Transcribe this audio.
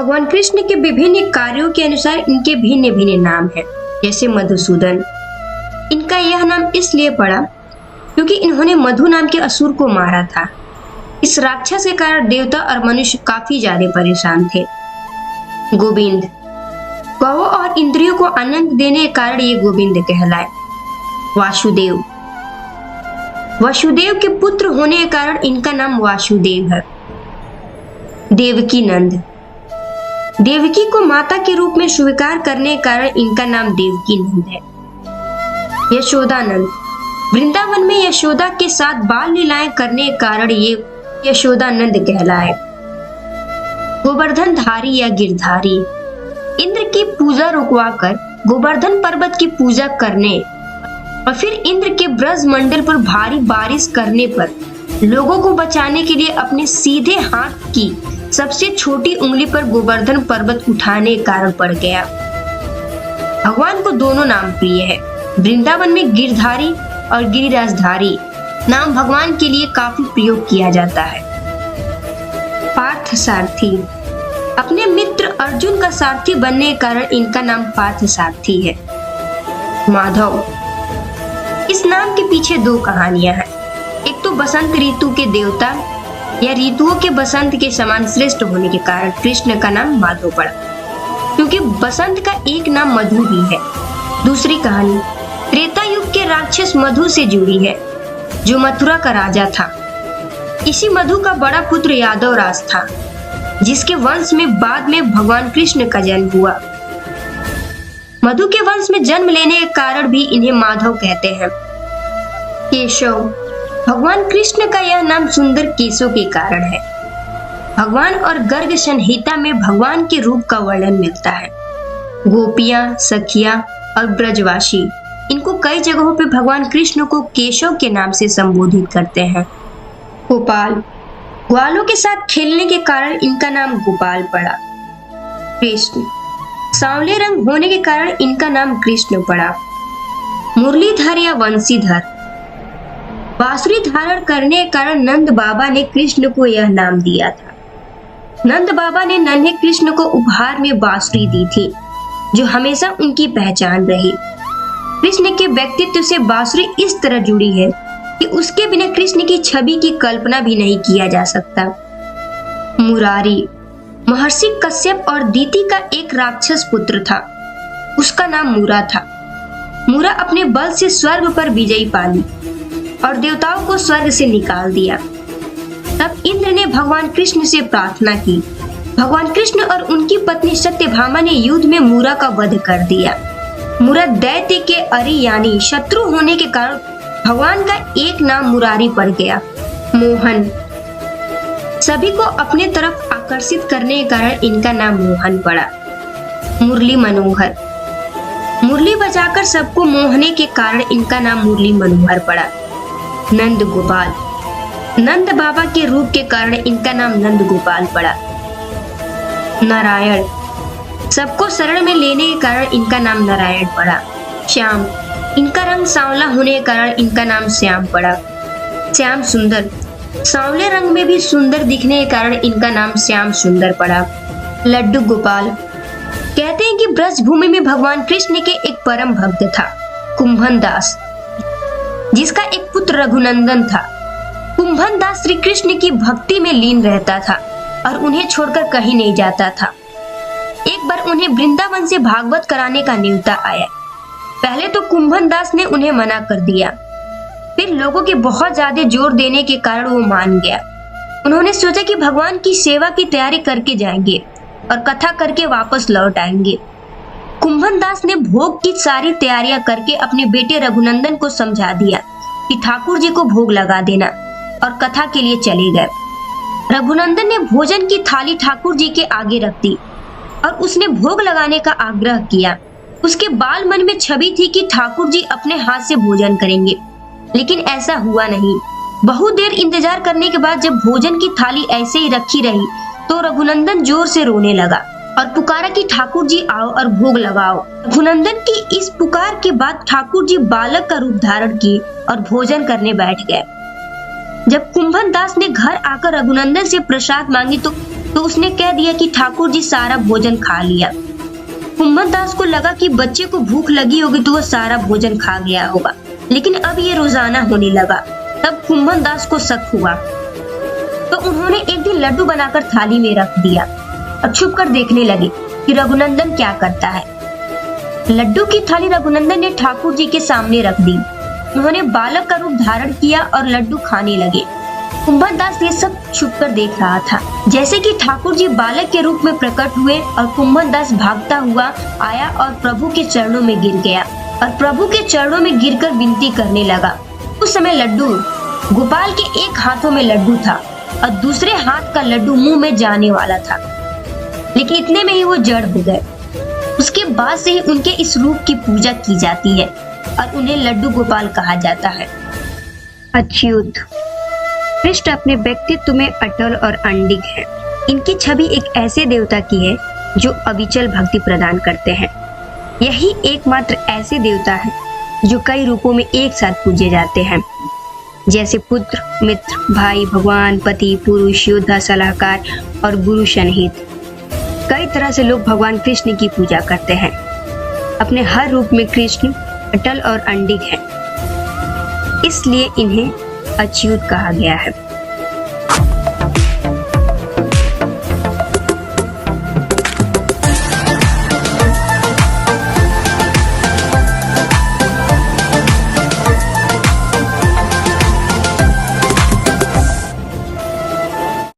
भगवान कृष्ण के विभिन्न कार्यों के अनुसार इनके भिन्न भिन्न नाम हैं। जैसे मधुसूदन, इनका यह नाम इसलिए पड़ा क्योंकि इन्होंने मधु नाम के असुर को मारा था। इस राक्षस के कारण देवता और मनुष्य काफी ज्यादा परेशान थे। गोविंद, गौओं और इंद्रियों को आनंद देने के कारण ये गोविंद कहलाए। वासुदेव, वसुदेव के पुत्र होने के कारण इनका नाम वासुदेव है। देवकी नंद, देवकी को माता के रूप में स्वीकार करने के कारण इनका नाम देवकी नंद है। यशोदानंद, वृंदावन में यशोदा के साथ बाल लीलाएं करने के कारण ये यशोदानंद कहलाए। गोवर्धन धारी या गिरधारी, इंद्र की पूजा रुकवाकर गोवर्धन पर्वत की पूजा करने और फिर इंद्र के ब्रज मंडल पर भारी बारिश करने पर लोगों को बचाने के लिए अपने सीधे हाथ की सबसे छोटी उंगली पर गोवर्धन पर्वत उठाने के कारण पड़ गया। भगवान को दोनों नाम प्रिय है। वृंदावन में गिरधारी और गिरिराजधारी नाम भगवान के लिए काफी प्रयोग किया जाता है। पार्थ सारथी, अपने मित्र अर्जुन का सारथी बनने के कारण इनका नाम पार्थ सारथी है। माधव, इस नाम के पीछे दो कहानियां हैं। एक तो बसंत ऋतु के देवता या ऋतुओं के बसंत के समान श्रेष्ठ होने के कारण कृष्ण का नाम माधव पड़ा, क्योंकि बसंत का एक नाम मधु भी है। दूसरी कहानी त्रेता युग के राक्षस मधु से जुड़ी है, जो मथुरा का राजा था। इसी मधु का बड़ा पुत्र यादव राज था, जिसके वंश में बाद में भगवान कृष्ण का जन्म हुआ। मधु के वंश में जन्म लेने के कारण भी इन्हें माधव कहते हैं। केशव, भगवान कृष्ण का यह नाम सुंदर केशों के कारण है। भगवान और गर्ग संहिता में भगवान के रूप का वर्णन मिलता है। गोपियां, सखियां और ब्रजवासी, इनको कई जगहों पे भगवान कृष्ण को केशव के नाम से संबोधित करते हैं। गोपाल, ग्वालों के साथ खेलने के कारण इनका नाम गोपाल पड़ा। कृष्ण, सांवले रंग होने के कारण इनका नाम कृष्ण पड़ा। मुरलीधर या वंशीधर, बांसुरी धारण करने के कारण नंद बाबा ने कृष्ण को यह नाम दिया था। नंद बाबा ने नन्हे कृष्ण को उपहार में बांसुरी दी थी, जो हमेशा उनकी पहचान रही। कृष्ण के व्यक्तित्व से बांसुरी इस तरह जुड़ी है कि उसके बिना कृष्ण की छवि की कल्पना भी नहीं किया जा सकता। मुरारी, महर्षि कश्यप और दीति का एक राक्षस पुत्र था। उसका नाम मूरा था। मूरा अपने बल से स्वर्ग पर विजयी पाली और देवताओं को स्वर्ग से निकाल दिया। तब इंद्र ने भगवान कृष्ण से प्रार्थना की। भगवान कृष्ण और उनकी पत्नी सत्यभामा ने युद्ध में मूरा का वध कर दिया। मूरा दैत्य के अरि यानी शत्रु होने के कारण भगवान का एक नाम मुरारी पड़ गया। मोहन, सभी को अपने तरफ आकर्षित करने के कारण इनका नाम मोहन पड़ा। मुरली मनोहर, मुरली बजाकर सबको मोहने के कारण इनका नाम मुरली मनोहर पड़ा। नंद गोपाल, नंद बाबा के रूप के कारण इनका नाम नंद गोपाल पड़ा। नारायण, सबको शरण में लेने के कारण इनका नाम नारायण पड़ा। श्याम, इनका रंग सांवला होने के कारण इनका नाम श्याम पड़ा। श्याम सुंदर, सांवले रंग में भी सुंदर दिखने के कारण इनका नाम श्याम सुंदर पड़ा। लड्डू गोपाल, कहते हैं कि ब्रज भूमि में भगवान कृष्ण के एक परम भक्त था, कुंभन दास, जिसका एक पुत्र रघुनंदन था। कुंभन दास श्री कृष्ण की भक्ति में लीन रहता था और उन्हें छोड़कर कहीं नहीं जाता था। एक बार उन्हें वृंदावन से भागवत कराने का न्योता आया। पहले तो कुंभन दास ने उन्हें मना कर दिया, फिर लोगों के बहुत ज्यादा जोर देने के कारण वो मान गया। उन्होंने सोचा कि भगवान की सेवा की तैयारी करके जाएंगे और कथा करके वापस लौट आएंगे। कुंभन दास ने भोग की सारी तैयारियां करके अपने बेटे रघुनंदन को समझा दिया कि ठाकुर जी को भोग लगा देना, और कथा के लिए चले गए। रघुनंदन ने भोजन की थाली ठाकुर जी के आगे रख दी और उसने भोग लगाने का आग्रह किया। उसके बाल मन में छवि थी कि ठाकुर जी अपने हाथ से भोजन करेंगे, लेकिन ऐसा हुआ नहीं। बहुत देर इंतजार करने के बाद जब भोजन की थाली ऐसे ही रखी रही तो रघुनंदन जोर से रोने लगा और पुकारा कि ठाकुर जी आओ और भोग लगाओ। रघुनंदन की इस पुकार के बाद ठाकुर जी बालक का रूप धारण किए और भोजन करने बैठ गए। जब कुंभन दास ने घर आकर रघुनंदन से प्रसाद मांगी तो तो उसने कह दिया कि ठाकुर जी सारा भोजन खा लिया। कुंभन दास को लगा कि बच्चे को भूख लगी होगी तो वो सारा भोजन खा गया होगा, लेकिन अब ये रोजाना होने लगा। तब कुंभन दास को शक हुआ, तो उन्होंने एक दिन लड्डू बनाकर थाली में रख दिया और छुप कर देखने लगे कि रघुनंदन क्या करता है। लड्डू की थाली रघुनंदन ने ठाकुर जी के सामने रख दी। उन्होंने बालक का रूप धारण किया और लड्डू खाने लगे। कुंभन दास ये सब छुप कर देख रहा था। जैसे कि ठाकुर जी बालक के रूप में प्रकट हुए और कुंभन दास भागता हुआ आया और प्रभु के चरणों में गिर गया और प्रभु के चरणों में गिरकर विनती करने लगा। उस समय लड्डू गोपाल के एक हाथों में लड्डू था और दूसरे हाथ का लड्डू मुंह में जाने वाला था, लेकिन इतने में ही वो जड़ हो गए। उसके बाद से ही उनके इस रूप की पूजा की जाती है और उन्हें लड्डू गोपाल कहा जाता है। अच्युत, कृष्ण अपने व्यक्तित्व में अटल और अडिग है। इनकी छवि एक ऐसे देवता की है जो अविचल भक्ति प्रदान करते हैं। यही एकमात्र ऐसे देवता है जो कई रूपों में एक साथ पूजे जाते हैं, जैसे पुत्र, मित्र, भाई, भगवान, पति, पुरुष, योद्धा, सलाहकार और गुरु सन्निहित। कई तरह से लोग भगवान कृष्ण की पूजा करते हैं। अपने हर रूप में कृष्ण अटल और अडिग है, इसलिए इन्हें अच्युत कहा गया है।